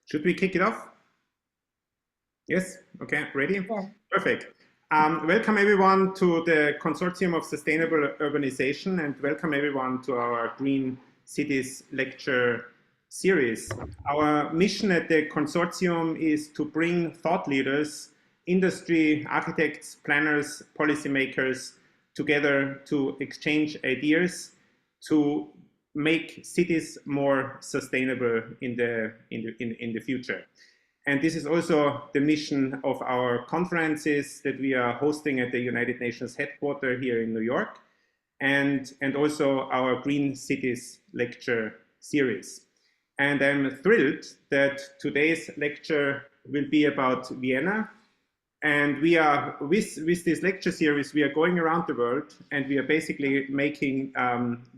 Should we kick it off? Yes? Okay, ready? Yeah. Perfect. Welcome everyone to the Consortium of Sustainable Urbanization, and welcome everyone to our Green Cities lecture series. Our mission at the consortium is to bring thought leaders, industry, architects, planners, policymakers together to exchange ideas to make cities more sustainable in the future. And this is also the mission of our conferences that we are hosting at the United Nations headquarters here in New York, and also our Green Cities lecture series. And I'm thrilled that today's lecture will be about Vienna. And we are, with this lecture series, we are going around the world, and we are basically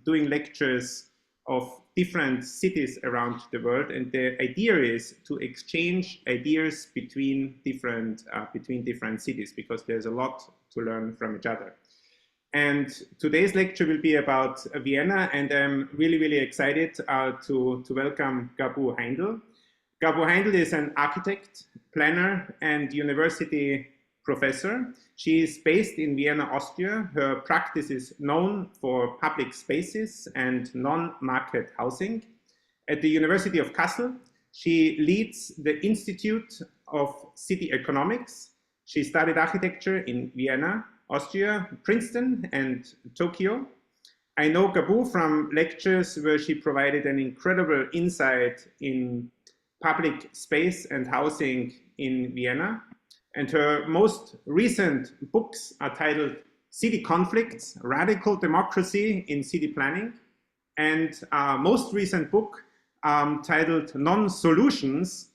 doing lectures of different cities around the world, and the idea is to exchange ideas between different cities, because there's a lot to learn from each other. And today's lecture will be about Vienna, and I'm really excited to welcome Gabu Heindl. Gabu Heindl is an architect, planner, and university professor. She is based in Vienna, Austria. Her practice is known for public spaces and non-market housing. At the University of Kassel, she leads the Institute of City Economics. She studied architecture in Vienna, Austria, Princeton, and Tokyo. I know Gabu from lectures where she provided an incredible insight in public space and housing in Vienna. And her most recent books are titled City Conflicts, Radical Democracy in City Planning, and most recent book titled Non-Solutions,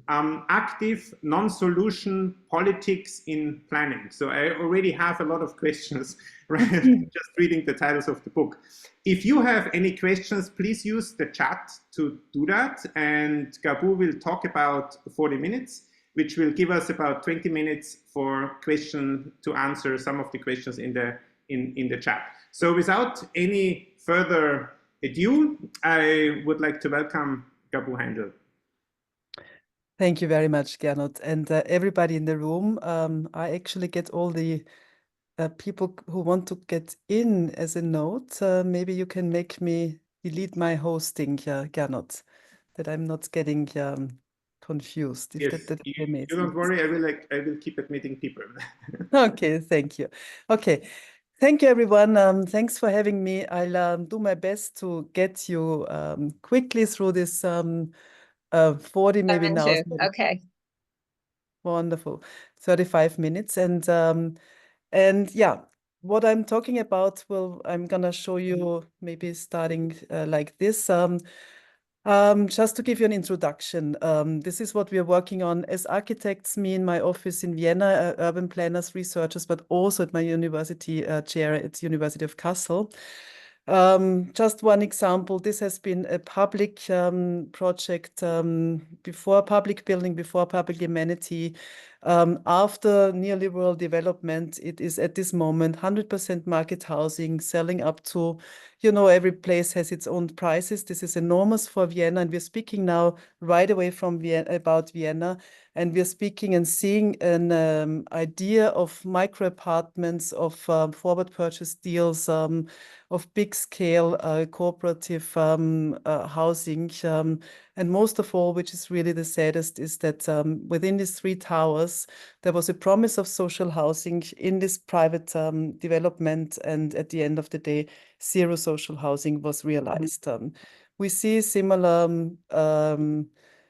Active Non-Solution Politics in Planning. So I already have a lot of questions, right? Just reading the titles of the book. If you have any questions, please use the chat to do that. And Gabu will talk about 40 minutes, which will give us about 20 minutes for question to answer some of the questions in the chat. So without any further ado, I would like to welcome Gabu Heindl. Thank you very much, Gernot. And everybody in the room, I actually get all the people who want to get in as a note. Maybe you can make me delete my hosting, Gernot, that I'm not getting confused. Yes, you don't worry, I will keep admitting people. Okay, thank you. Okay. Thank you, everyone. Thanks for having me. I'll do my best to get you quickly through this 40 maybe now. Okay. Wonderful. 35 minutes. And yeah, what I'm talking about, well, I'm gonna show you maybe starting like this. Just to give you an introduction, this is what we are working on as architects, me in my office in Vienna, urban planners, researchers, but also at my university chair at the University of Kassel. Just one example, this has been a public project before public building, before public amenity. After neoliberal development, it is at this moment 100% market housing, selling up to, you know, every place has its own prices. This is enormous for Vienna, and we're speaking now right away from about Vienna, and we're speaking and seeing an idea of micro apartments, of forward purchase deals, of big scale cooperative housing. And most of all, which is really the saddest, is that within these 3 towers, there was a promise of social housing in this private development. And at the end of the day, 0 social housing was realized. We see similar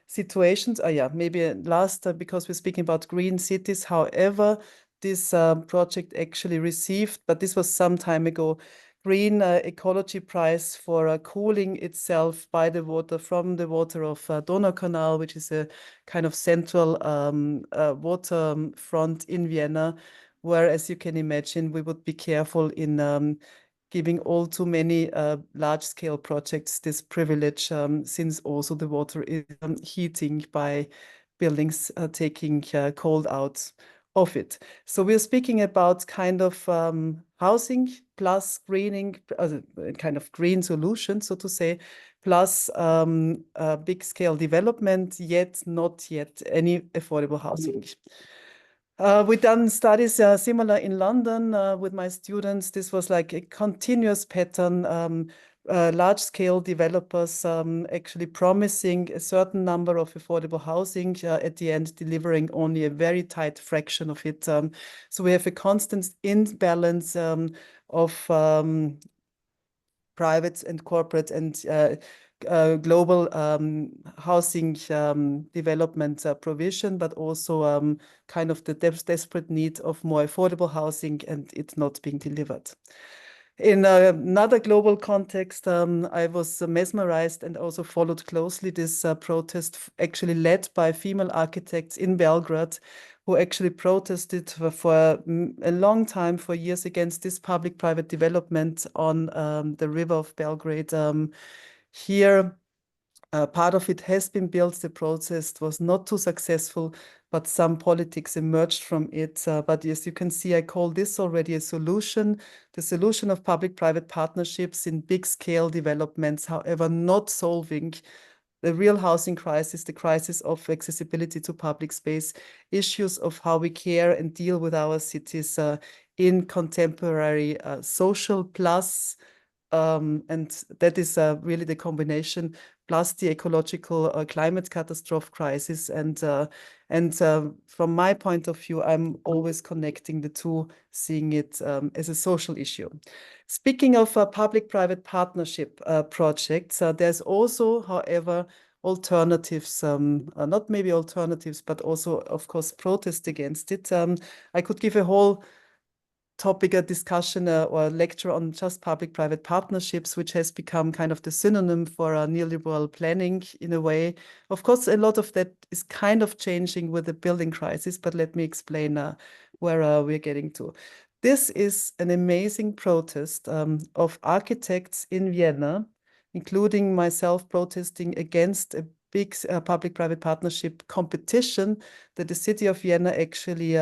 situations. Yeah, maybe last, because we're speaking about green cities. However, this project actually received, but this was some time ago, Green Ecology Prize for cooling itself by the water, from the water of Donau Canal, which is a kind of central water front in Vienna, where, as you can imagine, we would be careful in giving all too many large-scale projects this privilege, since also the water is heating by buildings taking cold out of it. So we're speaking about kind of housing plus greening, kind of green solution, so to say, plus big scale development, yet not yet any affordable housing. We've done studies similar in London with my students. This was like a continuous pattern. Large-scale developers actually promising a certain number of affordable housing, at the end delivering only a very tight fraction of it. So we have a constant imbalance of private and corporate and global housing development provision, but also kind of the desperate need of more affordable housing and it not being delivered. In another global context, I was mesmerized and also followed closely this protest actually led by female architects in Belgrade who actually protested for a long time, for years, against this public-private development on the river of Belgrade. Here, part of it has been built. The protest was not too successful, but some politics emerged from it. But as you can see, I call this already a solution, the solution of public-private partnerships in big-scale developments, however, not solving the real housing crisis, the crisis of accessibility to public space, issues of how we care and deal with our cities in contemporary social plus, and that is really the combination, plus the ecological climate catastrophe crisis. And from my point of view, I'm always connecting the two, seeing it as a social issue. Speaking of public-private partnership projects, there's also, however, alternatives, not maybe alternatives, but also, of course, protest against it. I could give a whole topic, a discussion or a lecture on just public-private partnerships, which has become kind of the synonym for neoliberal planning in a way. Of course, a lot of that is kind of changing with the building crisis, but let me explain where we're getting to. This is an amazing protest of architects in Vienna, including myself protesting against a big public-private partnership competition that the city of Vienna actually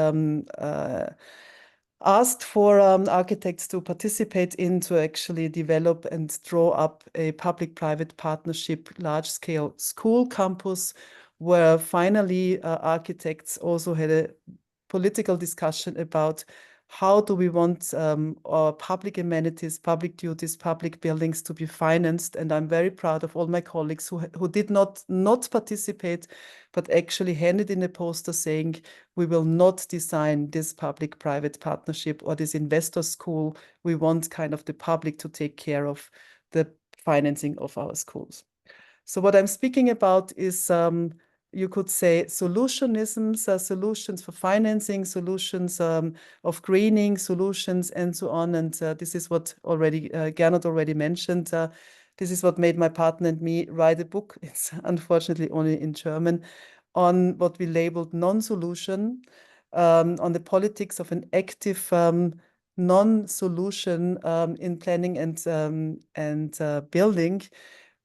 asked for architects to participate in, to actually develop and draw up a public-private partnership large-scale school campus, where finally architects also had a political discussion about how do we want our public amenities, public duties, public buildings to be financed. And I'm very proud of all my colleagues who did not participate, but actually handed in a poster saying, we will not design this public-private partnership or this investor school. We want kind of the public to take care of the financing of our schools. So what I'm speaking about is, you could say, solutionisms, solutions for financing, solutions of greening, solutions, and so on. And this is what already Gernot already mentioned. This is what made my partner and me write a book. It's unfortunately only in German, on what we labeled non-solution, on the politics of an active non-solution in planning and building.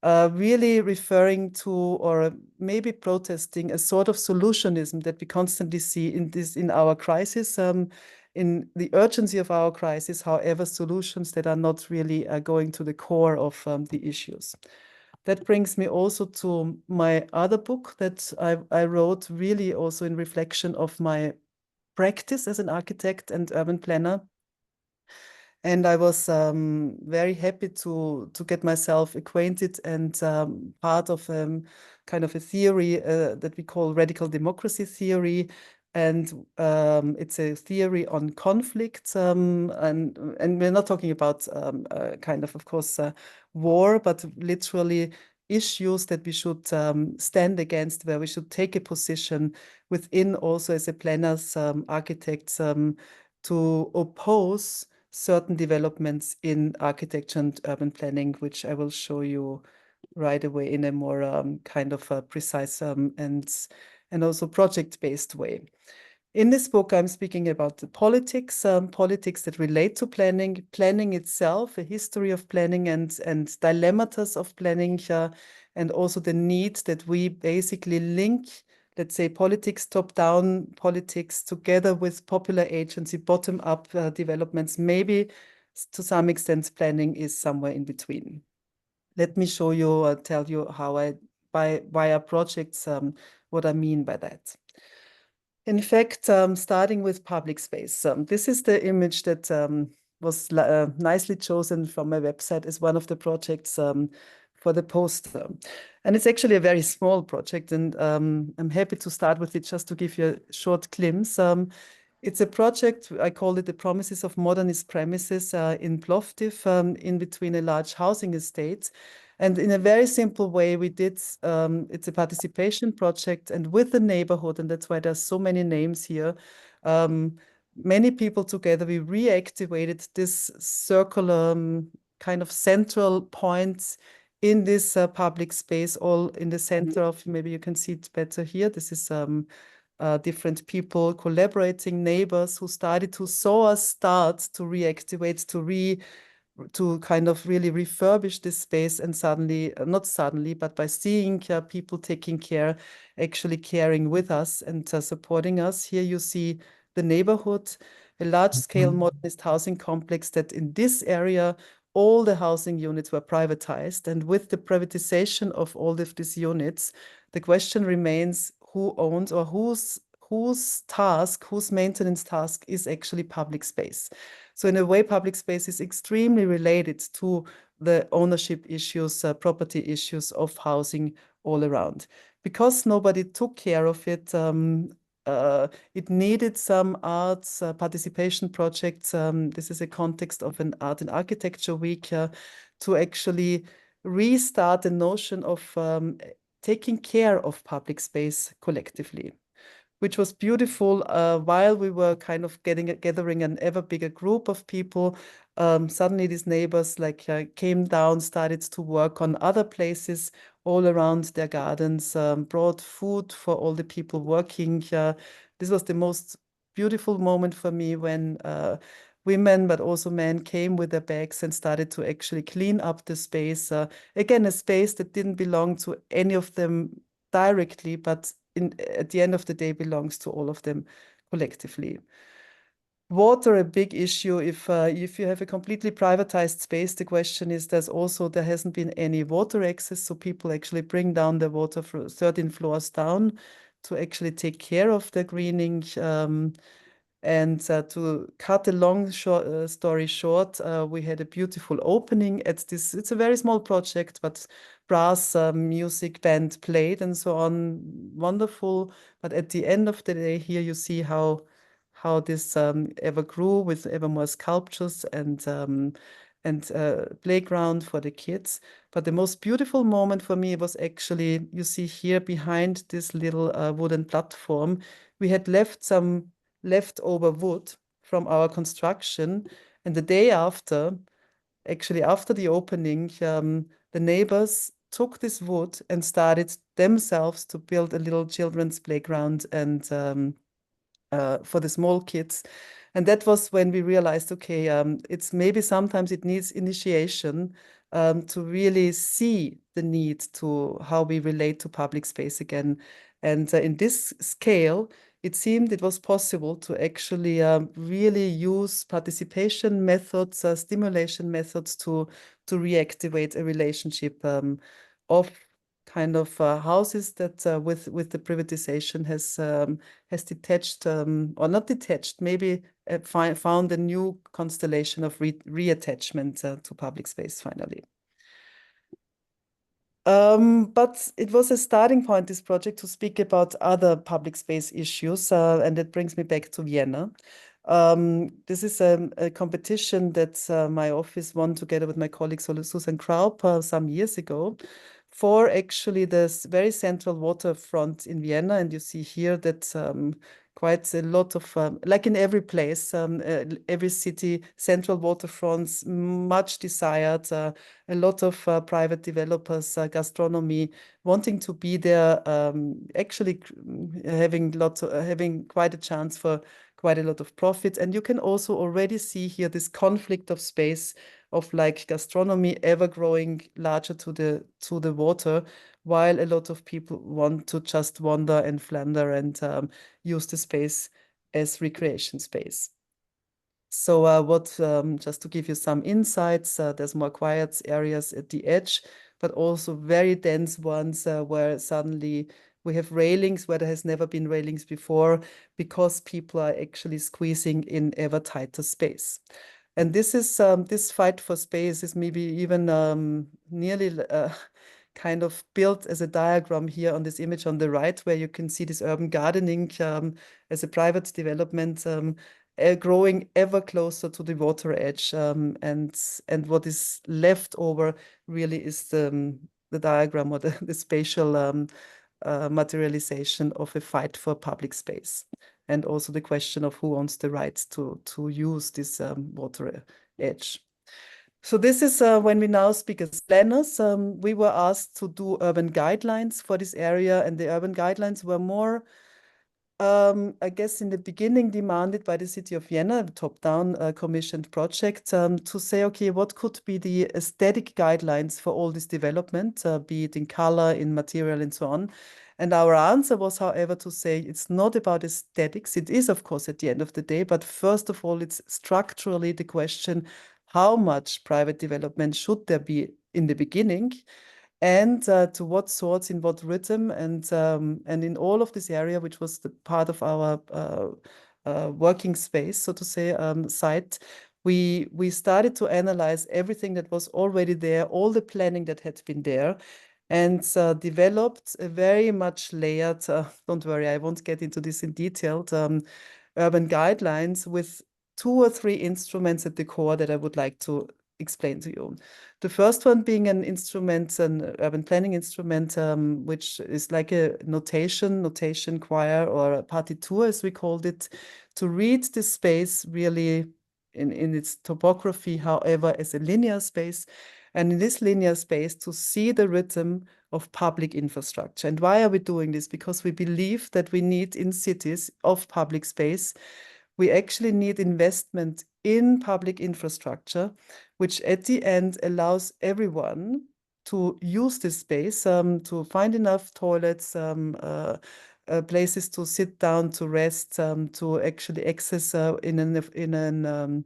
Really referring to, or maybe protesting, a sort of solutionism that we constantly see in our crisis, in the urgency of our crisis, however, solutions that are not really going to the core of the issues. That brings me also to my other book that I wrote, really also in reflection of my practice as an architect and urban planner. And I was very happy to get myself acquainted and part of kind of a theory that we call radical democracy theory. And it's a theory on conflict. And we're not talking about kind of course, war, but literally issues that we should stand against, where we should take a position within, also as a planners, architects, to oppose certain developments in architecture and urban planning, which I will show you right away in a more kind of precise and also project-based way. In this book, I'm speaking about the politics, politics that relate to planning, planning itself, a history of planning and dilemmata of planning, and also the need that we basically link, let's say, politics, top-down politics, together with popular agency, bottom-up developments. Maybe to some extent planning is somewhere in between. Let me show you, tell you how via projects, what I mean by that. In fact, starting with public space, this is the image that was nicely chosen from my website as one of the projects for the poster. And it's actually a very small project, and I'm happy to start with it just to give you a short glimpse. It's a project, I call it the Promises of Modernist Premises in Plovdiv, in between a large housing estate. And in a very simple way, we did, it's a participation project, and with the neighborhood, and that's why there's so many names here, many people together, we reactivated this circular kind of central points in this public space, all in the center of, maybe you can see it better here. This is different people collaborating, neighbors who started to saw us start to reactivate, to kind of really refurbish this space, and suddenly, not suddenly, but by seeing people taking care, actually caring with us and supporting us. Here you see the neighborhood, a large-scale modernist housing complex that in this area, all the housing units were privatized. And with the privatization of all of these units, the question remains who owns or whose maintenance task is actually public space. So in a way, public space is extremely related to the ownership issues, property issues of housing all around. Because nobody took care of it, it needed some arts participation projects. This is a context of an art and architecture week to actually restart the notion of taking care of public space collectively, which was beautiful. While we were kind of gathering an ever bigger group of people, suddenly these neighbors came down, started to work on other places all around their gardens, brought food for all the people working. This was the most beautiful moment for me when women, but also men, came with their bags and started to actually clean up the space. Again, a space that didn't belong to any of them directly, but at the end of the day belongs to all of them collectively. Water, a big issue. If you have a completely privatized space, the question is there hasn't been any water access, so people actually bring down the water from 13 floors down to actually take care of the greening. And to cut a long story short, we had a beautiful opening at this. It's a very small project, but brass music band played and so on. Wonderful. But at the end of the day, here you see how this ever grew with ever more sculptures and playground for the kids. But the most beautiful moment for me was actually, you see here behind this little wooden platform, we had left some leftover wood from our construction. And the day after, actually after the opening, the neighbors took this wood and started themselves to build a little children's playground and for the small kids. And that was when we realized, okay, it's maybe sometimes it needs initiation to really see the need to how we relate to public space again. And in this scale, it seemed it was possible to actually really use participation methods, stimulation methods to reactivate a relationship of kind of houses that with the privatization has detached or not detached, maybe found a new constellation of reattachment to public space finally. But it was a starting point, this project, to speak about other public space issues, and that brings me back to Vienna. This is a competition that my office won together with my colleague Susan Kraup some years ago for actually this very central waterfront in Vienna. And you see here that quite a lot of, like in every place, every city, central waterfronts, much desired, a lot of private developers, gastronomy, wanting to be there, actually having quite a chance for quite a lot of profit. And you can also already see here this conflict of space of like gastronomy ever growing larger to the water, while a lot of people want to just wander and flounder and use the space as recreation space. So just to give you some insights, there's more quiet areas at the edge, but also very dense ones where suddenly we have railings where there has never been railings before, because people are actually squeezing in ever tighter space. And this fight for space is maybe even nearly kind of built as a diagram here on this image on the right, where you can see this urban gardening as a private development growing ever closer to the water edge. And what is left over really is the diagram, or the spatial materialization of a fight for public space. And also the question of who owns the right to use this water edge. So this is when we now speak as planners. We were asked to do urban guidelines for this area, and the urban guidelines were more, I guess, in the beginning demanded by the city of Vienna, a top-down commissioned project, to say, okay, what could be the aesthetic guidelines for all this development, be it in color, in material, and so on. And our answer was, however, to say it's not about aesthetics. It is, of course, at the end of the day, but first of all, it's structurally the question, how much private development should there be in the beginning? And to what sorts, in what rhythm, and in all of this area, which was the part of our working space, so to say, site, we started to analyze everything that was already there, all the planning that had been there, and developed a very much layered, don't worry, I won't get into this in detail, urban guidelines with 2 or 3 instruments at the core that I would like to explain to you. The first one being an instrument, an urban planning instrument, which is like a notation choir, or a partitur, as we called it, to read the space really in its topography, however, as a linear space. And in this linear space, to see the rhythm of public infrastructure. And why are we doing this? Because we believe that we need in cities of public space, we actually need investment in public infrastructure, which at the end allows everyone to use this space, to find enough toilets, places to sit down, to rest, to actually access in an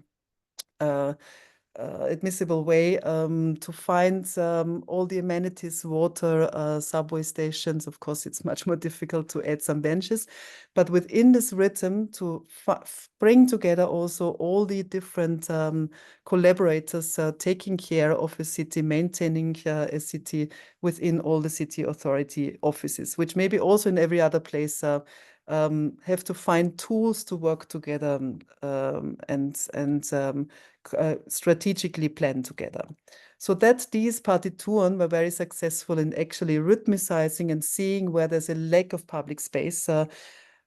admissible way, to find all the amenities, water, subway stations. Of course, it's much more difficult to add some benches, but within this rhythm, to bring together also all the different collaborators taking care of a city, maintaining a city within all the city authority offices, which maybe also in every other place have to find tools to work together and strategically plan together. So that these partituren were very successful in actually rhythmicizing and seeing where there's a lack of public space.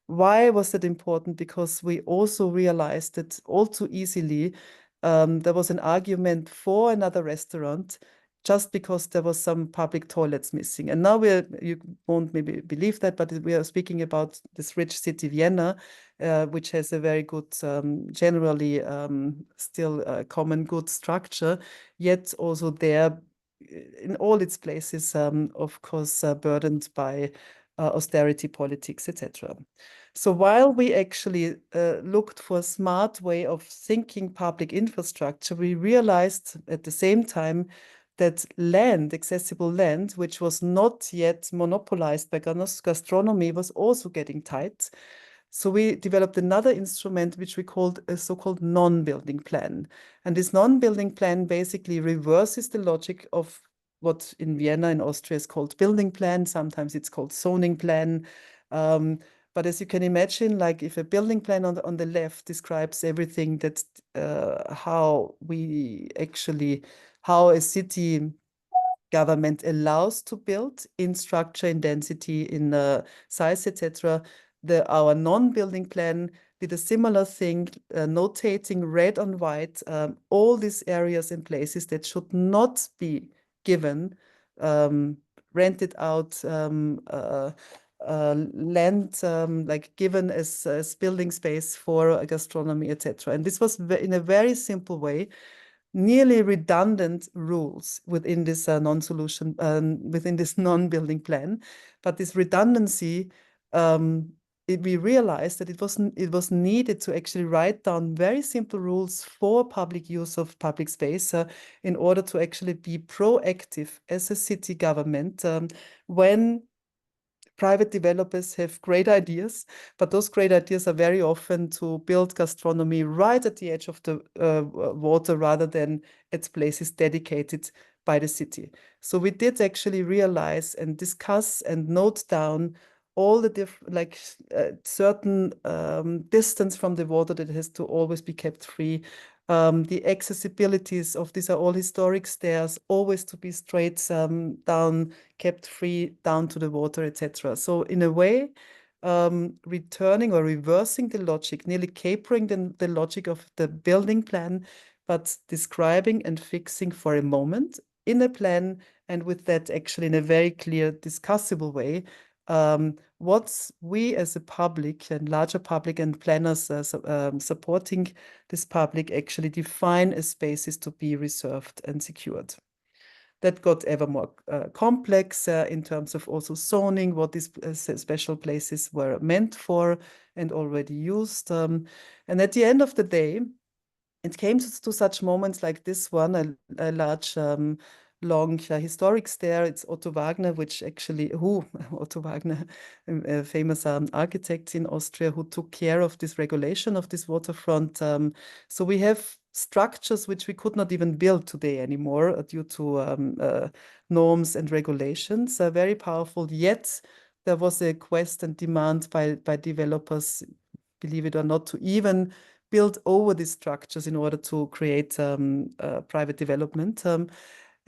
Why was that important? Because we also realized that all too easily there was an argument for another restaurant just because there was some public toilets missing. And now you won't maybe believe that, but we are speaking about this rich city, Vienna, which has a very good, generally still common good structure, yet also there in all its places, of course, burdened by austerity politics, etc. So while we actually looked for a smart way of thinking public infrastructure, we realized at the same time that land, accessible land, which was not yet monopolized by gastronomy, was also getting tight. So we developed another instrument, which we called a so-called non-building plan. And this non-building plan basically reverses the logic of what in Vienna, in Austria, is called building plan. Sometimes it's called zoning plan. But as you can imagine, like if a building plan on the left describes everything that how a city government allows to build in structure, in density, in size, etc. Our non-building plan did a similar thing, notating red on white all these areas and places that should not be given, rented out, land like given as building space for gastronomy, etc. And this was in a very simple way. nearly redundant rules within this non-solution, within this non-building plan. But this redundancy, we realized that it was needed to actually write down very simple rules for public use of public space in order to actually be proactive as a city government when private developers have great ideas, but those great ideas are very often to build gastronomy right at the edge of the water rather than at places dedicated by the city. So we did actually realize and discuss and note down all the different, like certain distance from the water that has to always be kept free. The accessibilities of these are all historic stairs, always to be straight down, kept free down to the water, etc. So in a way, returning or reversing the logic, nearly capering the logic of the building plan, but describing and fixing for a moment in a plan, and with that actually in a very clear, discussable way, what we as a public and larger public and planners supporting this public actually define as spaces to be reserved and secured. That got ever more complex in terms of also zoning, what these special places were meant for and already used. And at the end of the day, it came to such moments like this one, a large long historic stair. It's Otto Wagner, Otto Wagner, a famous architect in Austria, who took care of this regulation of this waterfront. So we have structures which we could not even build today anymore due to norms and regulations. Very powerful, yet there was a quest and demand by developers, believe it or not, to even build over these structures in order to create private development.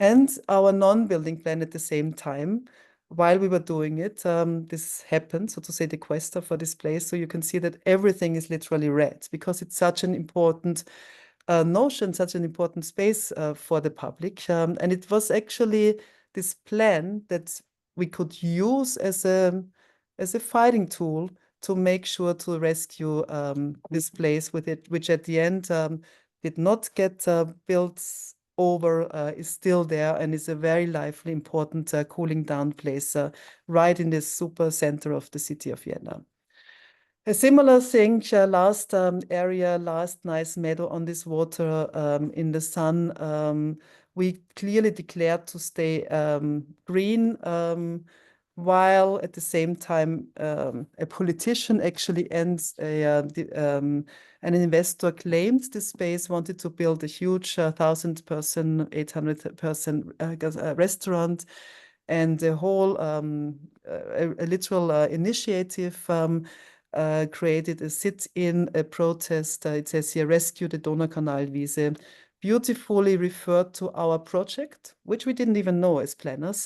And our non-building plan at the same time, while we were doing it, this happened, so to say, the questa for this place. So you can see that everything is literally red because it's such an important notion, such an important space for the public. And it was actually this plan that we could use as a fighting tool to make sure to rescue this place with it, which at the end did not get built over, is still there and is a very lively, important cooling down place right in the super center of the city of Vienna. A similar thing, last area, last nice meadow on this water in the sun. We clearly declared to stay green, while at the same time a politician actually an investor claimed this space, wanted to build a huge 1,000-person, 800-person restaurant, and a whole a literal initiative created a sit-in, a protest. It says here, rescue the Donaukanalwiese, beautifully referred to our project, which we didn't even know as planners.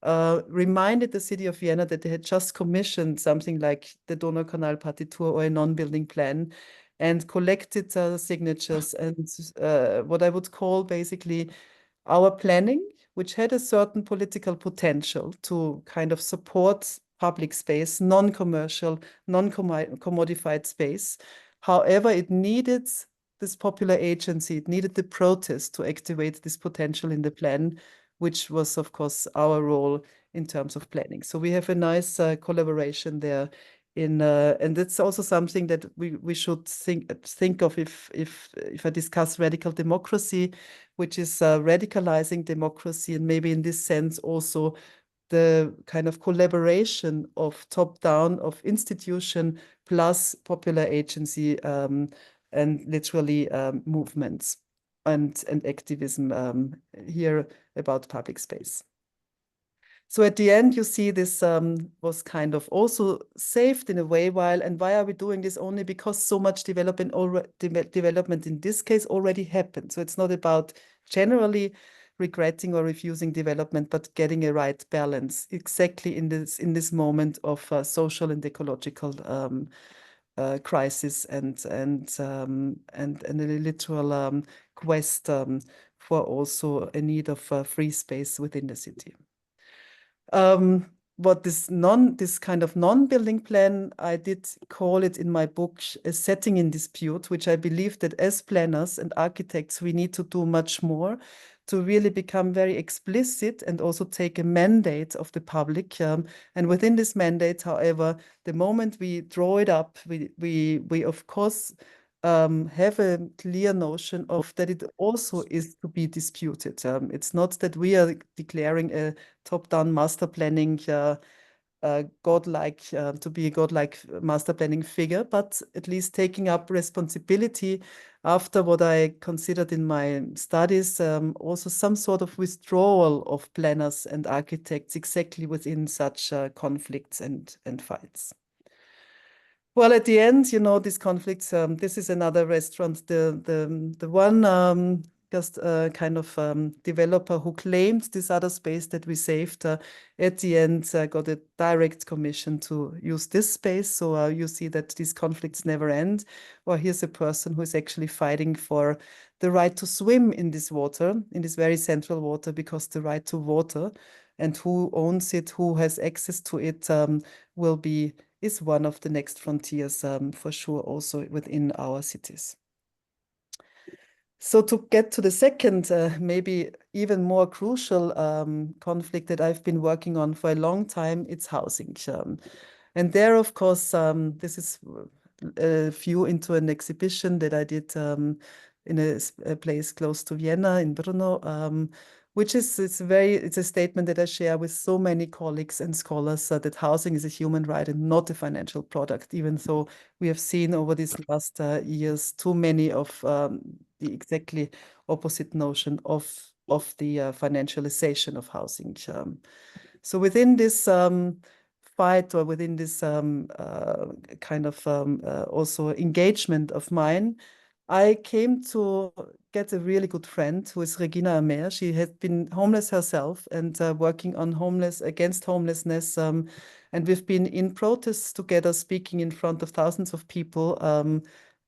Reminded the city of Vienna that they had just commissioned something like the Donaukanal Partitur or a non-building plan, and collected signatures and what I would call basically our planning, which had a certain political potential to kind of support public space, non-commercial, non-commodified space. However, it needed this popular agency, it needed the protest to activate this potential in the plan, which was, of course, our role in terms of planning. So we have a nice collaboration there. And that's also something that we should think of if I discuss radical democracy, which is radicalizing democracy, and maybe in this sense also the kind of collaboration of top-down, of institution plus popular agency and literally movements and activism here about public space. So at the end, you see this was kind of also saved in a way. And why are we doing this? Only because so much development in this case already happened. So it's not about generally regretting or refusing development, but getting a right balance exactly in this moment of social and ecological crisis and a literal quest for also a need of free space within the city. what this kind of non-building plan, I did call it in my book a setting in dispute, which I believe that as planners and architects, we need to do much more to really become very explicit and also take a mandate of the public. And within this mandate, however, the moment we draw it up, we of course have a clear notion of that it also is to be disputed. It's not that we are declaring a top-down master planning godlike to be a godlike master planning figure, but at least taking up responsibility after what I considered in my studies, also some sort of withdrawal of planners and architects exactly within such conflicts and fights. Well, at the end, you know, these conflicts, this is another restaurant, the one just kind of developer who claimed this other space that we saved, at the end got a direct commission to use this space. So you see that these conflicts never end. Or here's a person who is actually fighting for the right to swim in this water, in this very central water, because the right to water and who owns it, who has access to it, is one of the next frontiers for sure also within our cities. So to get to the second, maybe even more crucial conflict that I've been working on for a long time, it's housing. And there, of course, this is a view into an exhibition that I did in a place close to Vienna in Brno, which is it's a statement that I share with so many colleagues and scholars that housing is a human right and not a financial product, even though we have seen over these last years too many of the exactly opposite notion of the financialization of housing. So within this fight or within this kind of also engagement of mine, I came to get a really good friend who is Regina Amer. She had been homeless herself and working on against homelessness. And we've been in protests together, speaking in front of thousands of people.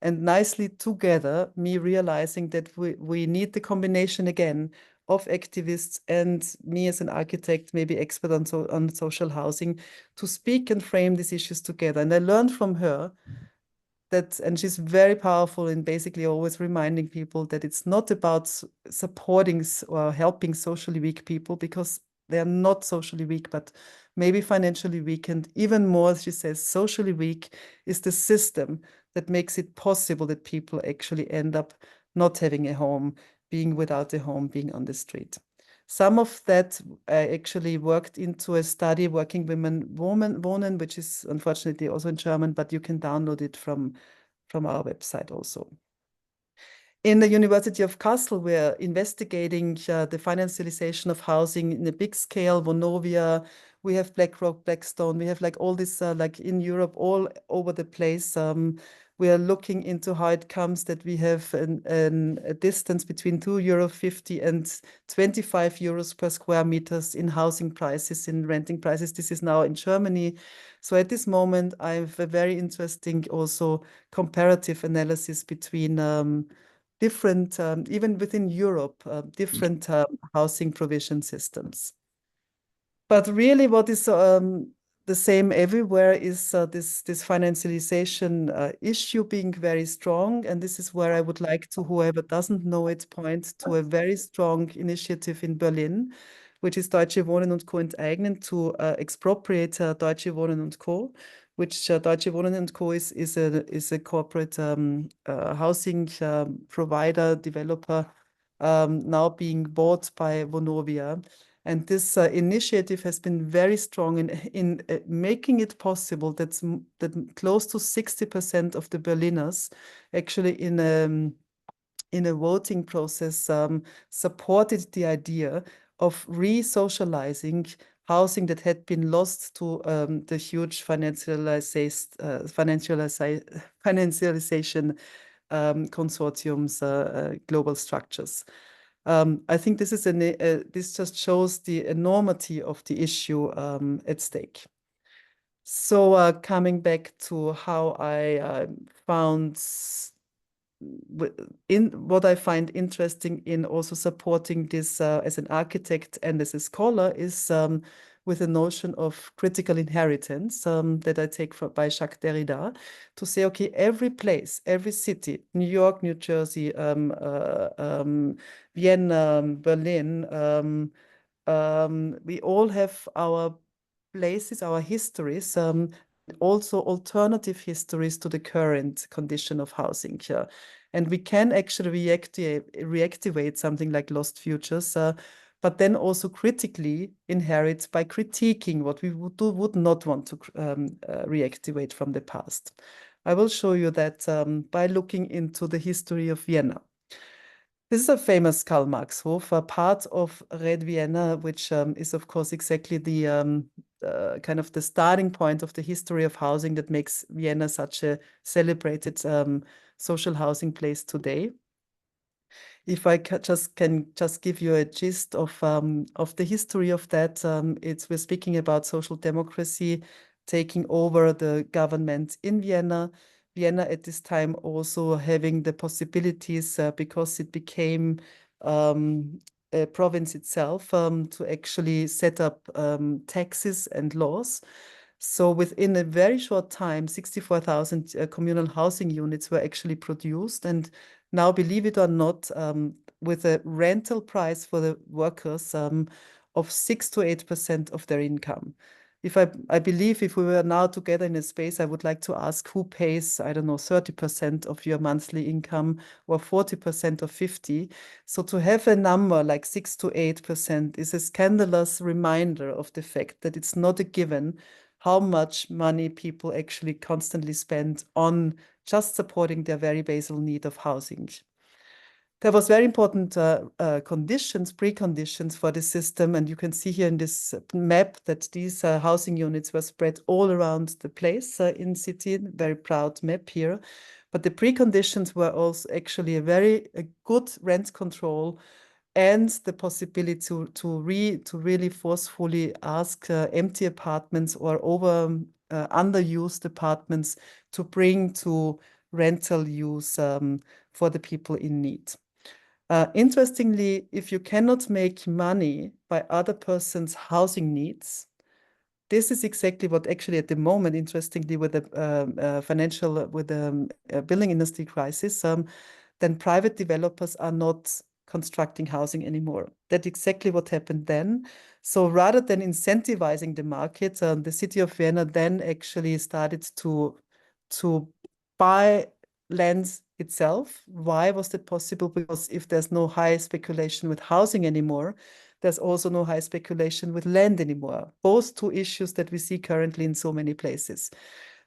And nicely together, me realizing that we need the combination again of activists and me as an architect, maybe expert on social housing, to speak and frame these issues together. And I learned from her and she's very powerful in basically always reminding people that it's not about supporting or helping socially weak people, because they are not socially weak, but maybe financially weak. And even more, she says, socially weak is the system that makes it possible that people actually end up not having a home, being without a home, being on the street. Some of that I actually worked into a study, Working Women Wohnen, which is unfortunately also in German, but you can download it from our website also. In the University of Kassel, we're investigating the financialization of housing in a big scale, Vonovia. We have BlackRock, Blackstone. We have like all this, like in Europe, all over the place. We are looking into how it comes that we have a distance between €2.50 and 25 euros per square meters in housing prices, in renting prices. This is now in Germany. So at this moment, I have a very interesting also comparative analysis between different, even within Europe, different housing provision systems. But really what is the same everywhere is this financialization issue being very strong. And this is where I would like to, whoever doesn't know it, point to a very strong initiative in Berlin, which is Deutsche Wohnen und Co. enteignen, to expropriate Deutsche Wohnen und Co., which Deutsche Wohnen und Co. is a corporate housing provider, developer, now being bought by Vonovia. And this initiative has been very strong in making it possible that close to 60% of the Berliners actually in a voting process supported the idea of re-socializing housing that had been lost to the huge financialization consortiums, global structures. I think this is this just shows the enormity of the issue at stake. So coming back to how I found what I find interesting in also supporting this as an architect and as a scholar is with a notion of critical inheritance that I take by Jacques Derrida, to say, okay, every place, every city, New York, New Jersey, Vienna, Berlin, we all have our places, our histories, also alternative histories to the current condition of housing here. And we can actually reactivate something like lost futures, but then also critically inherit by critiquing what we would not want to reactivate from the past. I will show you that by looking into the history of Vienna. This is a famous Karl Marx Hof, a part of Red Vienna, which is, of course, exactly the kind of the starting point of the history of housing that makes Vienna such a celebrated social housing place today. If I can just give you a gist of the history of that, we're speaking about social democracy taking over the government in Vienna. Vienna at this time also having the possibilities because it became a province itself to actually set up taxes and laws. So within a very short time, 64,000 communal housing units were actually produced. And now, believe it or not, with a rental price for the workers of 6 to 8% of their income. I believe if we were now together in a space, I would like to ask who pays, I don't know, 30% of your monthly income or 40% of 50. So to have a number like 6 to 8% is a scandalous reminder of the fact that it's not a given how much money people actually constantly spend on just supporting their very basal need of housing. There was very important preconditions for the system, and you can see here in this map that these housing units were spread all around the place in city. Very proud map here. But the preconditions were also actually a good rent control and the possibility to really forcefully ask empty apartments or underused apartments to bring to rental use for the people in need. Interestingly, if you cannot make money by other person's housing needs, this is exactly what actually at the moment, interestingly, with the building industry crisis, then private developers are not constructing housing anymore. That's exactly what happened then. So rather than incentivizing the market, the city of Vienna then actually started to buy land itself. Why was that possible? Because if there's no high speculation with housing anymore, there's also no high speculation with land anymore. Both two issues that we see currently in so many places.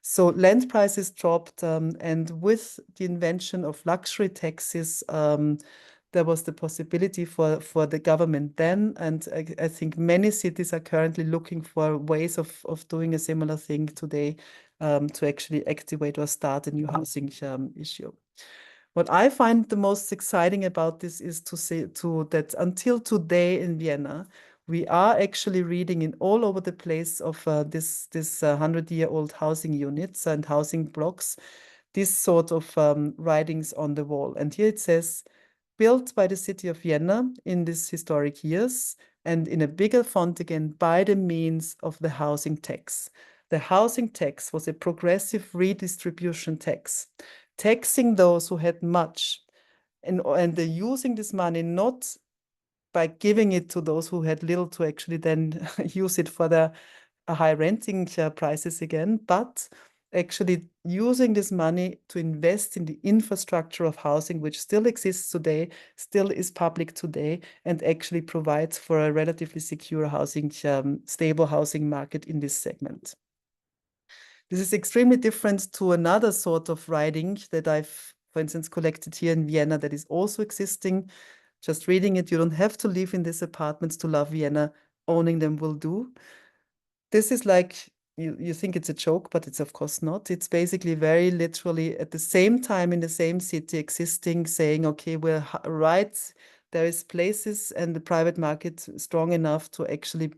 So land prices dropped, and with the invention of luxury taxes, there was the possibility for the government then, and I think many cities are currently looking for ways of doing a similar thing today to actually activate or start a new housing issue. What I find the most exciting about this is to say that until today in Vienna, we are actually reading in all over the place of this 100-year-old housing units and housing blocks, this sort of writings on the wall. And here it says, built by the city of Vienna in these historic years, and in a bigger font again, by the means of the housing tax. The housing tax was a progressive redistribution tax, taxing those who had much, and they're using this money not by giving it to those who had little to actually then use it for their high renting prices again, but actually using this money to invest in the infrastructure of housing, which still exists today, still is public today, and actually provides for a relatively secure housing, stable housing market in this segment. This is extremely different to another sort of writing that I've, for instance, collected here in Vienna that is also existing. Just reading it, you don't have to live in these apartments to love Vienna. Owning them will do. This is like, you think it's a joke, but it's of course not. It's basically very literally at the same time in the same city existing, saying, okay, we're right. There is places and the private market strong enough to actually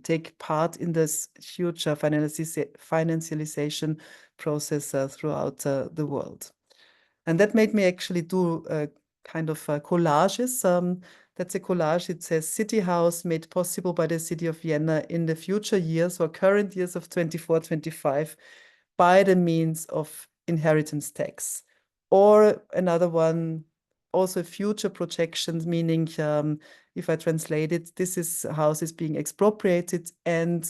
take part in this huge financialization process throughout the world. And that made me actually do kind of collages That's a collage. It says city house made possible by the city of Vienna in the future years or current years of 24, 25 by the means of inheritance tax. Or another one, also future projections, meaning if I translate it, this is houses being expropriated and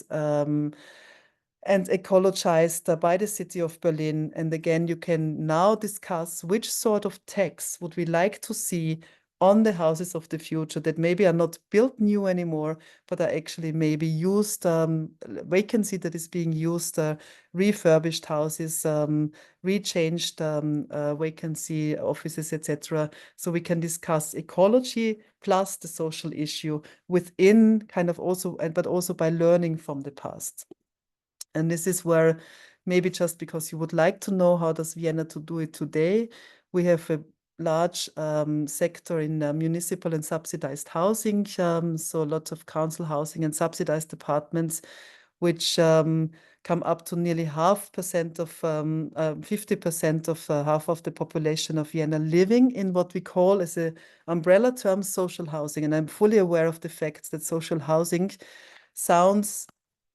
ecologized by the city of Berlin. And again, you can now discuss which sort of tax would we like to see on the houses of the future that maybe are not built new anymore, but are actually maybe used, vacancy that is being used, refurbished houses, rechanged vacancy offices, etc. So we can discuss ecology plus the social issue within kind of also, but also by learning from the past. And this is where maybe just because you would like to know how does Vienna to do it today, we have a large sector in municipal and subsidized housing. So lots of council housing and subsidized apartments, which come up to nearly 50% of half of the population of Vienna living in what we call as an umbrella term social housing. And I'm fully aware of the fact that social housing sounds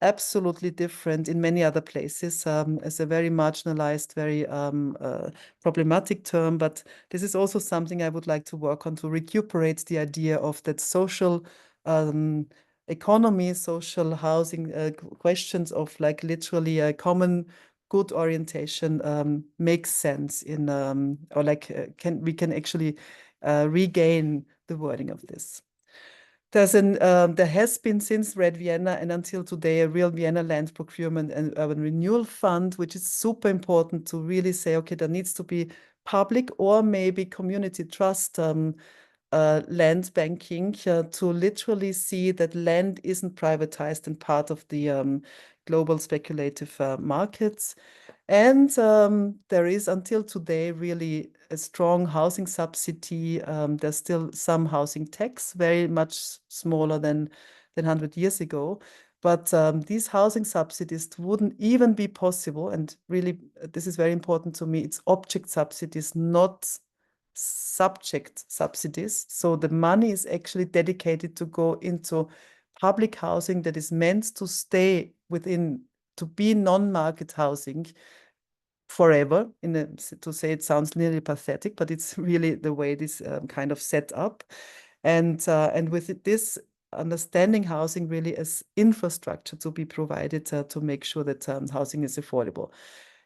absolutely different in many other places as a very marginalized, very problematic term. But this is also something I would like to work on to recuperate the idea of that social economy, social housing questions of like literally a common good orientation makes sense in or like we can actually regain the wording of this. There has been since Red Vienna and until today a real Vienna land procurement and urban renewal fund, which is super important to really say, okay, there needs to be public or maybe community trust land banking to literally see that land isn't privatized and part of the global speculative markets. And there is until today really a strong housing subsidy. There's still some housing tax, very much smaller than 100 years ago. But these housing subsidies wouldn't even be possible. And really, this is very important to me. It's object subsidies, not subject subsidies. So the money is actually dedicated to go into public housing that is meant to stay within, to be non-market housing forever. To say it sounds nearly pathetic, but it's really the way this kind of set up. And with this understanding housing really as infrastructure to be provided to make sure that housing is affordable.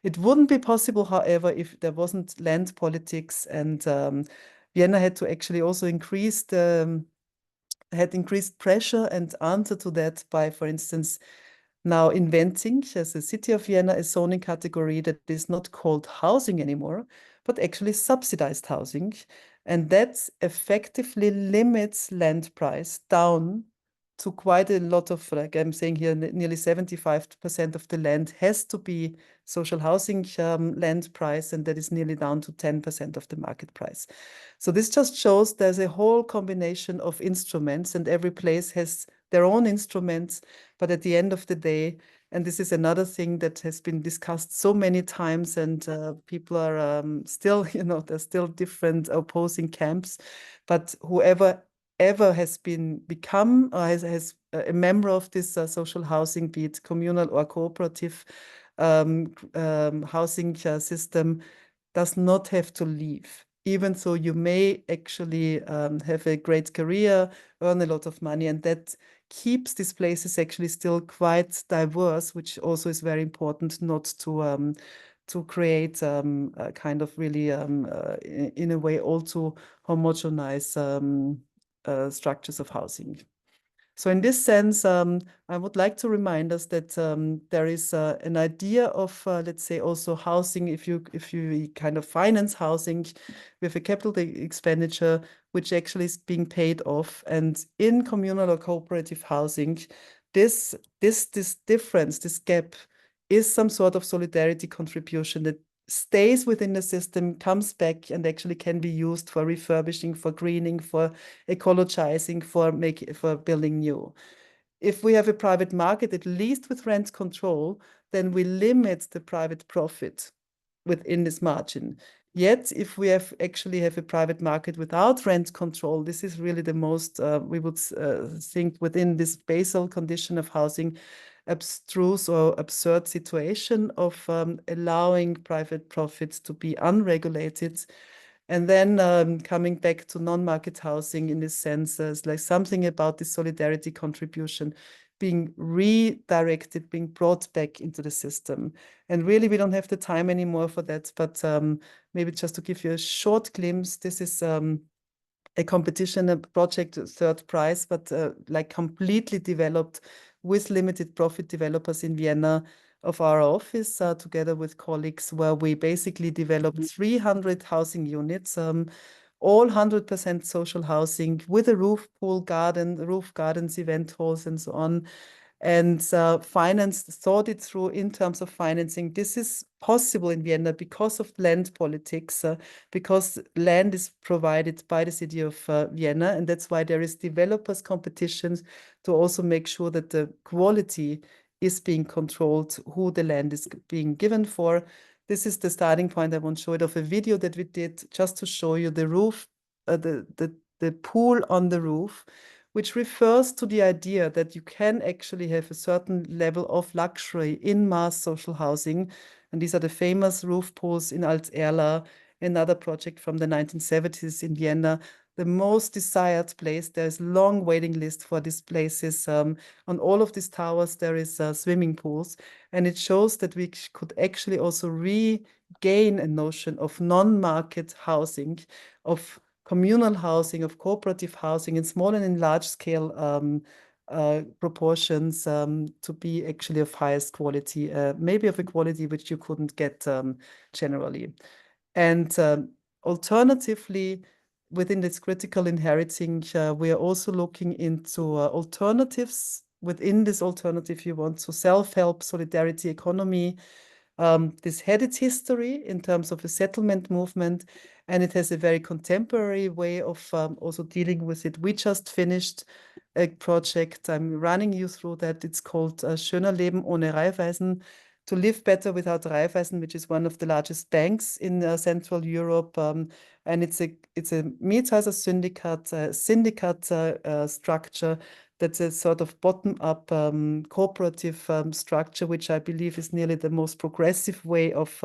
It wouldn't be possible, however, if there wasn't land politics, and Vienna had to actually also had increased pressure and answer to that by, for instance, now inventing, as a city of Vienna, a zoning category that is not called housing anymore, but actually subsidized housing. And that effectively limits land price down to quite a lot of, like I'm saying here, nearly 75% of the land has to be social housing land price, and that is nearly down to 10% of the market price. So this just shows there's a whole combination of instruments, and every place has their own instruments. But at the end of the day, and this is another thing that has been discussed so many times, and people are still, there's still different opposing camps, but whoever ever has become or has a member of this social housing, be it communal or cooperative housing system, does not have to leave. Even so, you may actually have a great career, earn a lot of money, and that keeps these places actually still quite diverse, which also is very important, not to create a kind of really, in a way, also homogenize structures of housing. So in this sense, I would like to remind us that there is an idea of, let's say, also housing. If you kind of finance housing with a capital expenditure, which actually is being paid off, and in communal or cooperative housing, this difference, this gap, is some sort of solidarity contribution that stays within the system, comes back, and actually can be used for refurbishing, for greening, for ecologizing, for building new. If we have a private market, at least with rent control, then we limit the private profit within this margin. Yet, if we actually have a private market without rent control, this is really the most, we would think within this basal condition of housing, abstruse or absurd situation of allowing private profits to be unregulated. And then coming back to non-market housing in this sense, is like something about the solidarity contribution being redirected, being brought back into the system. And really, we don't have the time anymore for that, but maybe just to give you a short glimpse, this is a competition, a project, third prize, but like completely developed with limited profit developers in Vienna of our office, together with colleagues, where we basically developed 300 housing units, all 100% social housing with a roof pool garden, roof gardens, event halls, and so on, and thought it through in terms of financing. This is possible in Vienna because of land politics, because land is provided by the city of Vienna, and that's why there is developers competitions to also make sure that the quality is being controlled, who the land is being given for. This is the starting point. I won't show it, of a video that we did just to show you the roof, the pool on the roof, which refers to the idea that you can actually have a certain level of luxury in mass social housing. And these are the famous roof pools in Alt-Erla, another project from the 1970s in Vienna, the most desired place. There's a long waiting list for these places. On all of these towers, there is swimming pools. And it shows that we could actually also regain a notion of non-market housing, of communal housing, of cooperative housing in small and in large scale proportions, to be actually of highest quality, maybe of a quality which you couldn't get generally. And alternatively, within this critical inheriting, we are also looking into alternatives. Within this alternative, you want to self-help, solidarity economy. This had its history in terms of a settlement movement, and it has a very contemporary way of also dealing with it. We just finished a project. I'm running you through that. It's called Schöner Leben ohne Raiffeisen, to live better without Raiffeisen, which is one of the largest banks in Central Europe. And it's a Mietshäuser syndicate structure that's a sort of bottom-up cooperative structure, which I believe is nearly the most progressive way of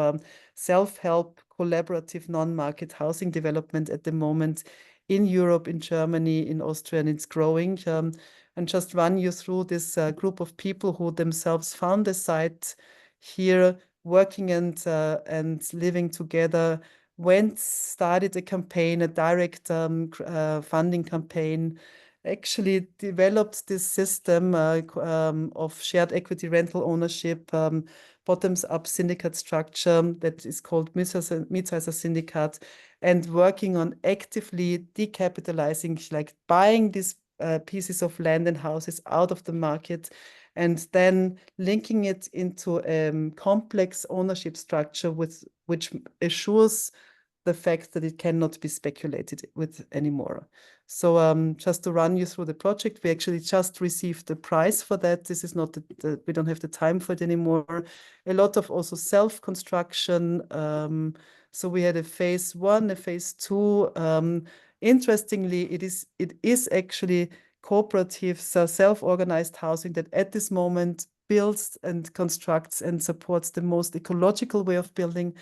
self-help, collaborative, non-market housing development at the moment in Europe, in Germany, in Austria, and it's growing. And just run you through this group of people who themselves found a site here, working and living together, started a campaign, a direct funding campaign, actually developed this system of shared equity rental ownership, bottoms-up syndicate structure that is called Mietshäuser Syndicat, and working on actively decapitalizing, like buying these pieces of land and houses out of the market, and then linking it into a complex ownership structure which assures the fact that it cannot be speculated with anymore. So just to run you through the project, we actually just received the prize for that. This is not we don't have the time for it anymore. A lot of also self-construction. So we had a phase 1, a phase 2. Interestingly, it is actually cooperative, self-organized housing that at this moment builds and constructs and supports the most ecological way of building.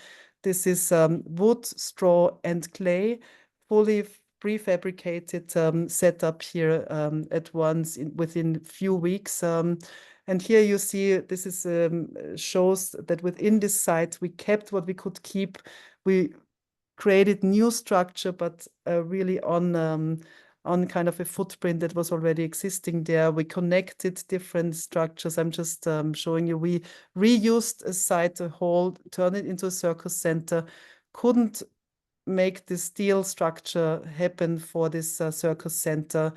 This is wood, straw, and clay, fully prefabricated, set up here at once within a few weeks. And here you see this is shows that within this site we kept what we could keep. We created new structure, but really on kind of a footprint that was already existing there. We connected different structures. I'm just showing you. We reused a site, a hall, turned it into a circus center. Couldn't make the steel structure happen for this circus center.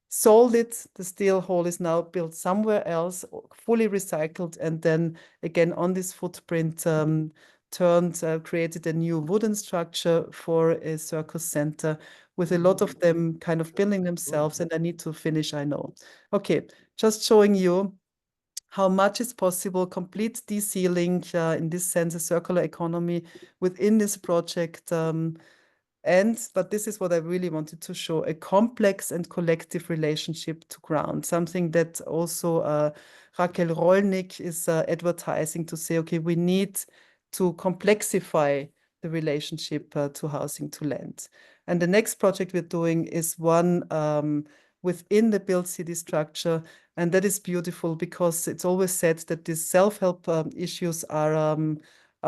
Sold it. The steel hall is now built somewhere else, fully recycled, and then again on this footprint created a new wooden structure for a circus center, with a lot of them kind of building themselves. And I need to finish, I know. Okay, just showing you how much is possible, complete de-sealing, in this sense, a circular economy within this project. But this is what I really wanted to show, a complex and collective relationship to ground, something that also Raquel Rolnik is advertising to say, okay, we need to complexify the relationship to housing, to land. And the next project we're doing is one within the built city structure. And that is beautiful because it's always said that these self-help issues are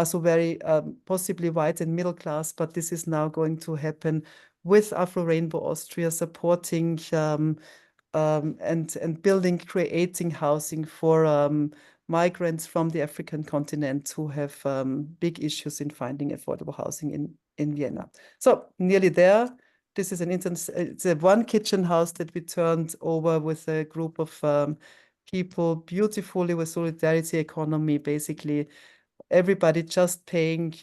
so very possibly white and middle class, but this is now going to happen with Afro Rainbow Austria supporting and building, creating housing for migrants from the African continent who have big issues in finding affordable housing in Vienna. So nearly there. This is it's a one kitchen house that we turned over with a group of people beautifully with solidarity economy, basically everybody just paying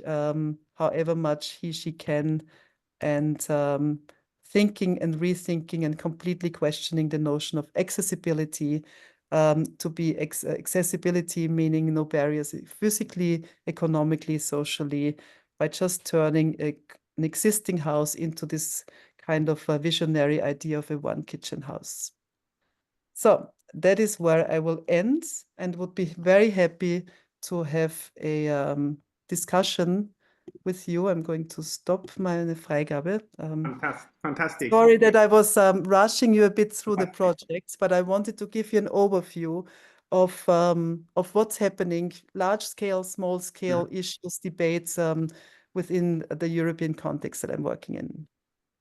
however much she can, and thinking and rethinking and completely questioning the notion of accessibility, to be accessibility meaning no barriers physically, economically, socially, by just turning an existing house into this kind of a visionary idea of a one kitchen house. So that is where I will end, and would be very happy to have a discussion with you. I'm going to stop meine Freigabe. Fantastic. Sorry that I was rushing you a bit through the projects, but I wanted to give you an overview of what's happening, large scale, small scale issues, debates within the European context that I'm working in.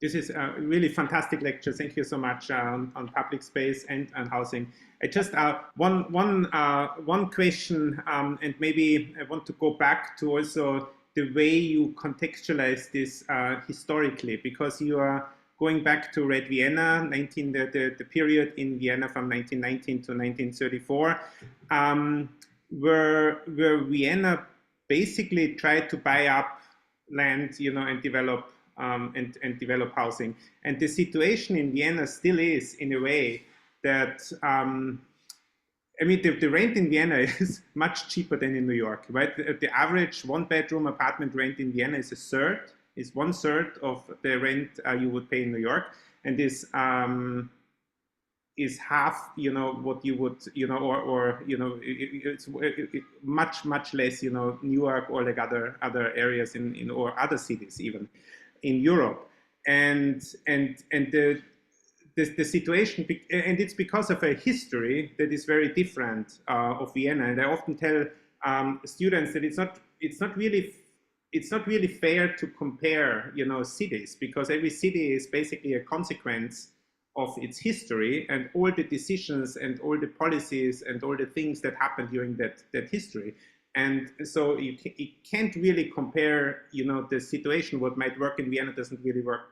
This is a really fantastic lecture. Thank you so much on public space and housing. I just one question, and maybe I want to go back to also the way you contextualize this historically, because you are going back to Red Vienna, the period in Vienna from 1919 to 1934, where Vienna basically tried to buy up land, and develop and develop housing. And the situation in Vienna still is, in a way, that I mean, the rent in Vienna is much cheaper than in New York, right? The average one-bedroom apartment rent in Vienna is one third of the rent you would pay in New York, and is half, what you would, or it's much less, Newark or like other areas in or other cities even in Europe, and the situation, and it's because of a history that is very different of Vienna. And I often tell students that it's not really fair to compare, cities, because every city is basically a consequence of its history and all the decisions and all the policies and all the things that happened during that history. And so you can't really compare, the situation. What might work in Vienna doesn't really work,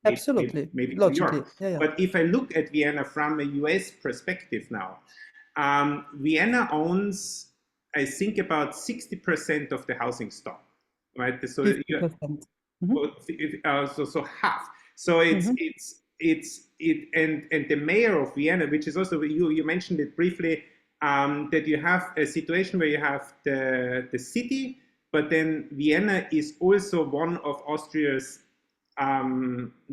Absolutely, maybe logically. New York. Yeah. But if I look at Vienna from a US perspective now, Vienna owns, I think, about 60% of the housing stock, right? So 50%. So half. So and the mayor of Vienna, which is also, you mentioned it briefly, that you have a situation where you have the city, but then Vienna is also one of Austria's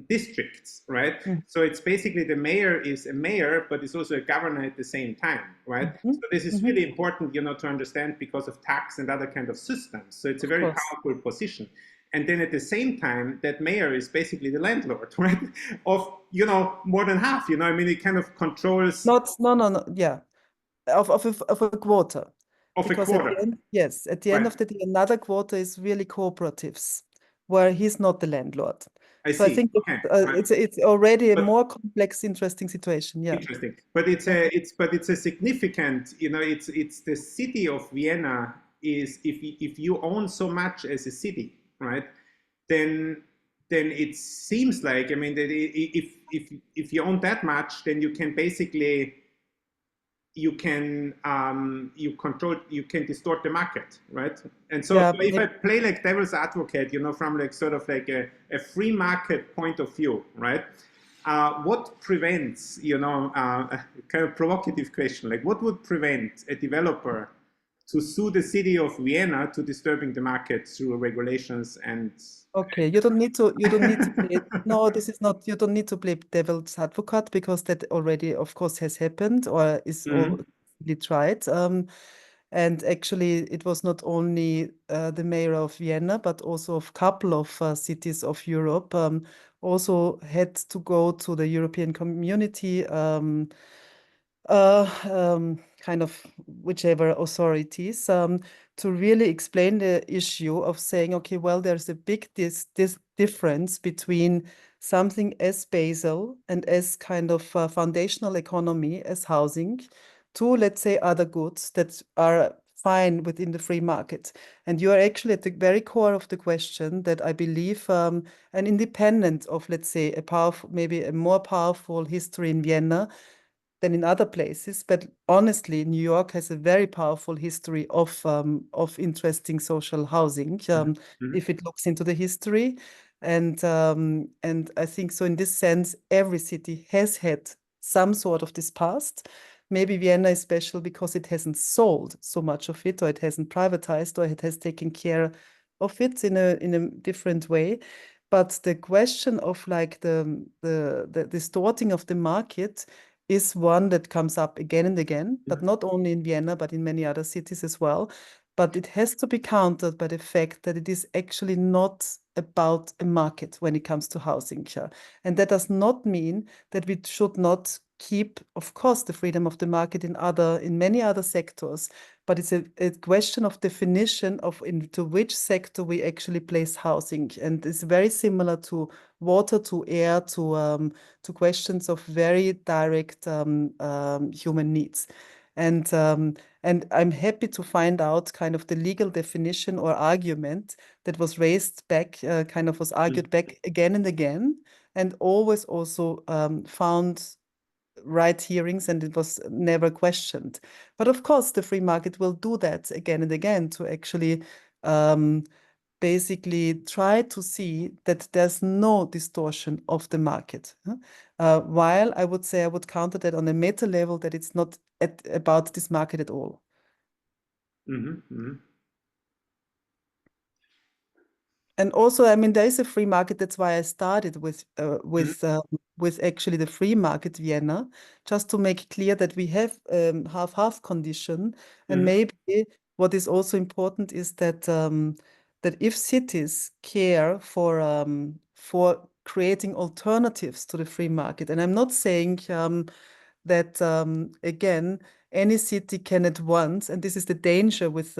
districts, right? So it's basically the mayor is a mayor, but is also a governor at the same time, right? So this is really important, to understand, because of tax and other kind of systems. So it's a very powerful position. And then at the same time, that mayor is basically the landlord, right? Of, more than half, I mean, it kind of controls. No. Yeah. Of a quarter. Of Because a quarter. At the end of the day, another quarter is really cooperatives, where he's not the landlord. I So see. I think Okay. it's already a more complex, interesting situation. Yeah. Interesting, but it's a significant. It's the city of Vienna is, if you own so much as a city, right? Then it seems like, I mean, that if you own that much, then you can basically you can distort the market, right? And so, Yeah, if I play like devil's advocate, from like sort of like a free market point of view, right? what prevents, a kind of provocative question, like what would prevent a developer to sue the city of Vienna to disturbing the market through regulations and Okay, you don't need to play, no, this is not, you don't need to play devil's advocate because that already, of course, has happened or is Mhm. already tried. And actually, it was not only the mayor of Vienna, but also a couple of cities of Europe also had to go to the European community kind of whichever authorities to really explain the issue of saying, okay, well, there's a big this difference between something as basal and as kind of foundational economy as housing to, let's say, other goods that are fine within the free market. And you are actually at the very core of the question that I believe an independent of, let's say, a powerful, maybe a more powerful history in Vienna than in other places. But honestly, New York has a very powerful history of interesting social housing, Mhm. if it looks into the history. And I think so in this sense, every city has had some sort of this past. Maybe Vienna is special because it hasn't sold so much of it, or it hasn't privatized, or it has taken care of it in a different way. But the question of like the distorting of the market is one that comes up again and again, but not only in Vienna, but in many other cities as well. But it has to be countered by the fact that it is actually not about a market when it comes to housing. Yeah. And that does not mean that we should not keep, of course, the freedom of the market in many other sectors, but it's a question of definition of into which sector we actually place housing. And it's very similar to water, to air, to questions of very direct human needs. And and I'm happy to find out kind of the legal definition or argument that was raised back, kind of was argued back again and again, and always also found right hearings and it was never questioned. But of course, the free market will do that again and again to actually um, basically try to see that there's no distortion of the market. While I would say I would counter that on a meta level that it's not about this market at all. Mhm. Mhm. And also, I mean, there is a free market. That's why I started Mhm. with actually the free market Vienna, just to make clear that we have half-half condition. And Mhm. maybe what is also important is that that if cities care for creating alternatives to the free market, and I'm not saying that again any city can at once, and this is the danger with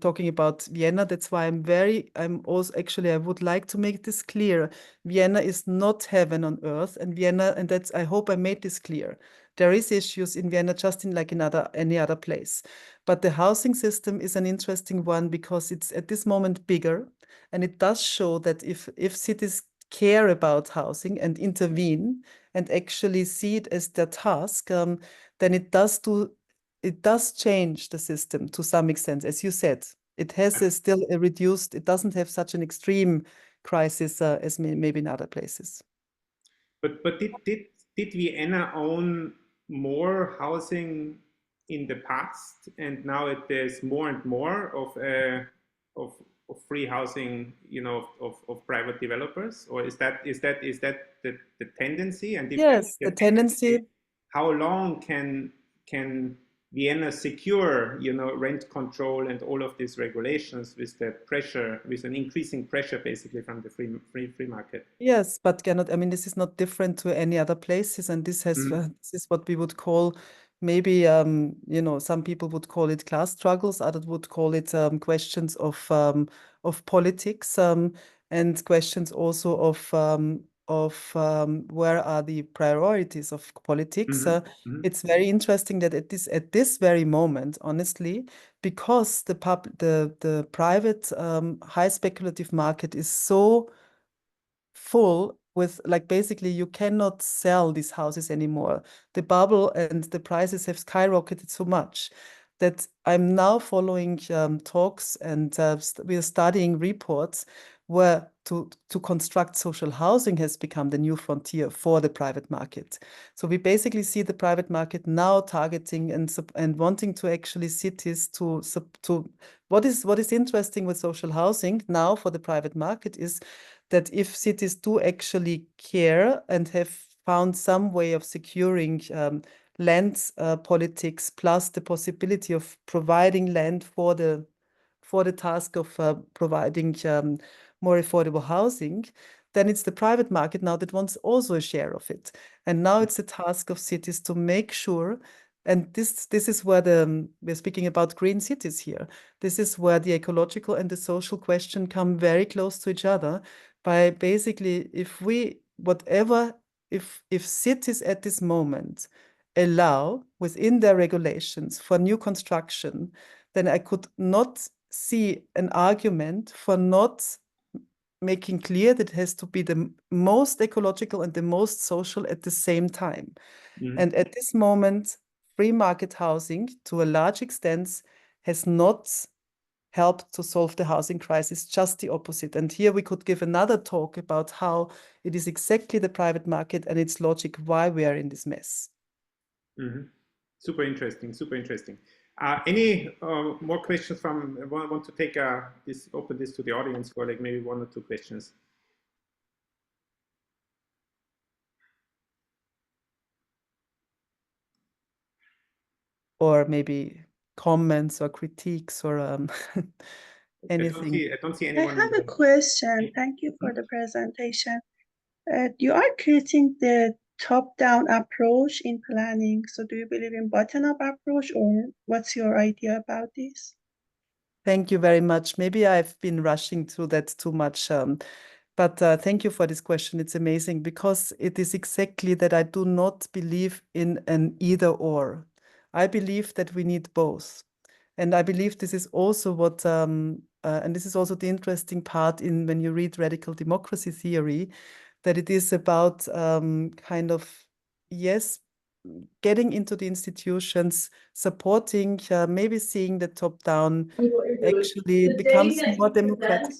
talking about Vienna. That's why I'm also actually I would like to make this clear. Vienna is not heaven on earth, and Vienna, and that's I hope I made this clear. There is issues in Vienna just in like in any other place, but the housing system is an interesting one because it's at this moment bigger, and it does show that if cities care about housing and intervene and actually see it as their task, then it does change the system to some extent, as you said. It has still a reduced. It doesn't have such an extreme crisis as maybe in other places. But did Vienna own more housing in the past, and now there's more and more of of free housing, of private developers, or is that the tendency? And if that is Yes, the the tendency, tendency. how long can Vienna secure, rent control and all of these regulations with the pressure, with an increasing pressure, basically from the free market? Yes, but cannot. I mean, this is not different to any other places, and Mm-hmm. this is what we would call maybe some people would call it class struggles, others would call it questions of politics, and questions also of where are the priorities of politics. Mm-hmm. Mm-hmm. It's very interesting that at this very moment, honestly, because the private high speculative market is so full with like basically you cannot sell these houses anymore. The bubble and the prices have skyrocketed so much that I'm now following talks and we are studying reports where to construct social housing has become the new frontier for the private market. So we basically see the private market now targeting and wanting to actually cities to what is interesting with social housing now for the private market is that if cities do actually care and have found some way of securing land politics plus the possibility of providing land for the task of providing more affordable housing, then it's the private market now that wants also a share of it. And now it's the task of cities to make sure, and this is where we're speaking about green cities here. This is where the ecological and the social question come very close to each other by basically if cities at this moment allow within their regulations for new construction, then I could not see an argument for not making clear that it has to be the most ecological and the most social at the same time. And at this moment, free market housing, to a large extent, has not helped to solve the housing crisis, just the opposite. And here we could give another talk about how it is exactly the private market and its logic why we are in this mess. Super interesting, super interesting. Any more questions from, want to take open this to the audience for like maybe 1 or 2 questions? Or maybe comments or critiques or anything. I don't see anyone. I have a question. Thank you for the presentation. You are creating the top-down approach in planning. So do you believe in bottom-up approach, or what's your idea about this? Thank you very much. Maybe I've been rushing through that too much. But thank you for this question. It's amazing because it is exactly that I do not believe in an either or. I believe that we need both. And I believe this is also what, and this is also the interesting part in when you read radical democracy theory, that it is about kind of, yes, getting into the institutions, supporting, maybe seeing the top down actually becomes more democratic.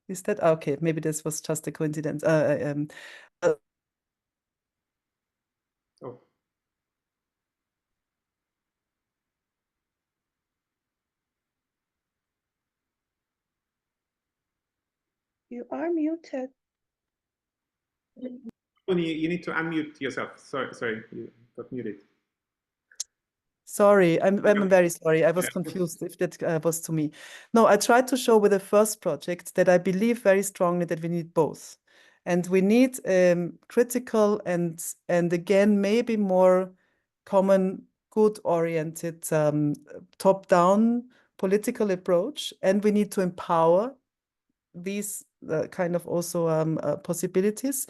Is that okay? Maybe this was just a coincidence. You are muted. You need to unmute yourself. Sorry, you got muted. Sorry, I'm very sorry. I was confused if that was to me. No, I tried to show with the first project that I believe very strongly that we need both. And we need critical and again, maybe more common, good-oriented top-down political approach. And we need to empower these kind of also possibilities.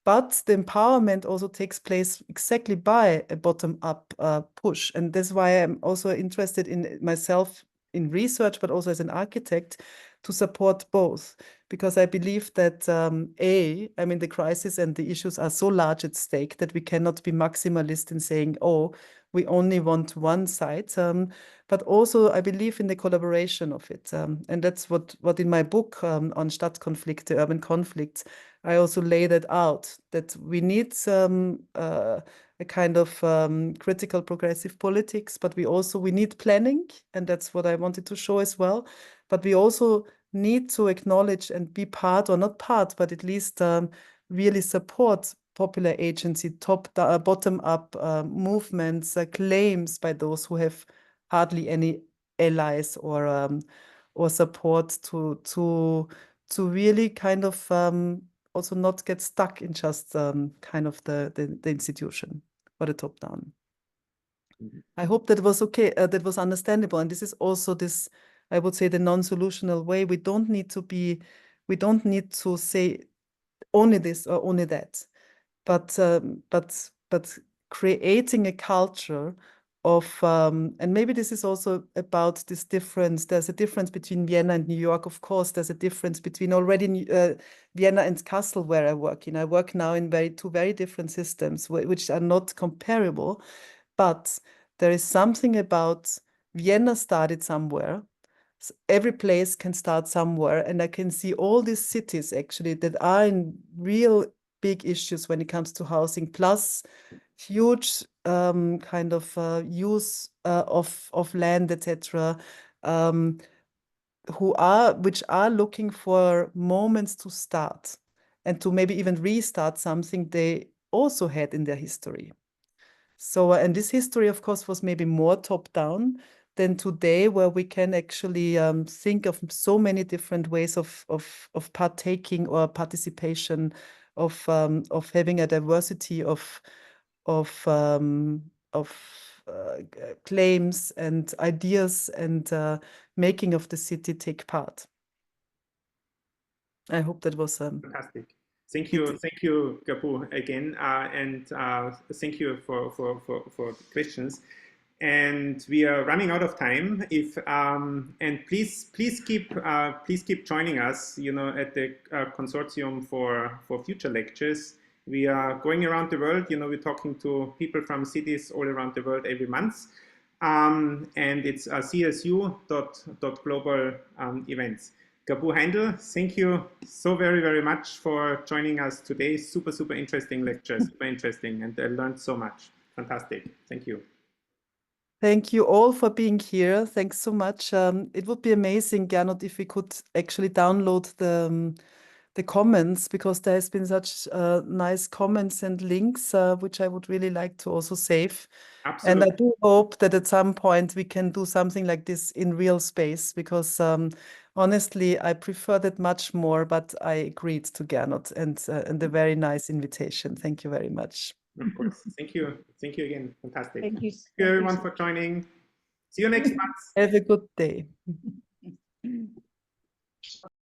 But the empowerment also takes place exactly by a bottom-up push. And that's why I'm also interested in myself in research, but also as an architect, to support both. Because I believe that, I mean, the crisis and the issues are so large at stake that we cannot be maximalist in saying, oh, we only want one side. But also I believe in the collaboration of it. And that's what in my book on Stadtkonflikte, urban conflicts, I also lay that out, that we need a kind of critical progressive politics, but we need planning, and that's what I wanted to show as well. But we also need to acknowledge and be part, or not part, but at least really support popular agency, bottom-up movements, claims by those who have hardly any allies or support to really kind of also not get stuck in just kind of the institution or the top down. I hope that was okay, that was understandable. And this is also this, I would say, the non-solutional way. We don't need to say only this or only that, but creating a culture of, and maybe this is also about this difference. There's a difference between Vienna and New York. Of course, there's a difference between already Vienna and Kassel, where I work in. I work now in two very different systems, which are not comparable. But there is something about Vienna started somewhere, every place can start somewhere, and I can see all these cities actually that are in real big issues when it comes to housing, plus huge kind of use of land, etc. Which are looking for moments to start and to maybe even restart something they also had in their history. So, and this history, of course, was maybe more top-down than today, where we can actually think of so many different ways of partaking or participation, of having a diversity of claims and ideas, and making of the city take part. I hope that was fantastic. Thank you, Gabu, again, and thank you for the questions. And we are running out of time. And please keep joining us, at the consortium for future lectures. We are going around the world. We're talking to people from cities all around the world every month. And it's csu.global events. Gabu Heindl, thank you so very, very much for joining us today. Super, super interesting lecture, super interesting, and I learned so much. Fantastic. Thank you. Thank you all for being here. Thanks so much. It would be amazing, Gernot, if we could actually download the comments, because there has been such nice comments and links, which I would really like to also save. Absolutely. And I do hope that at some point we can do something like this in real space, because honestly, I prefer that much more, but I agreed to Gernot and a very nice invitation. Thank you very much. Of course. Thank you. Thank you again. Fantastic. Thank you. Thank you everyone for joining. See you next month. Have a good day.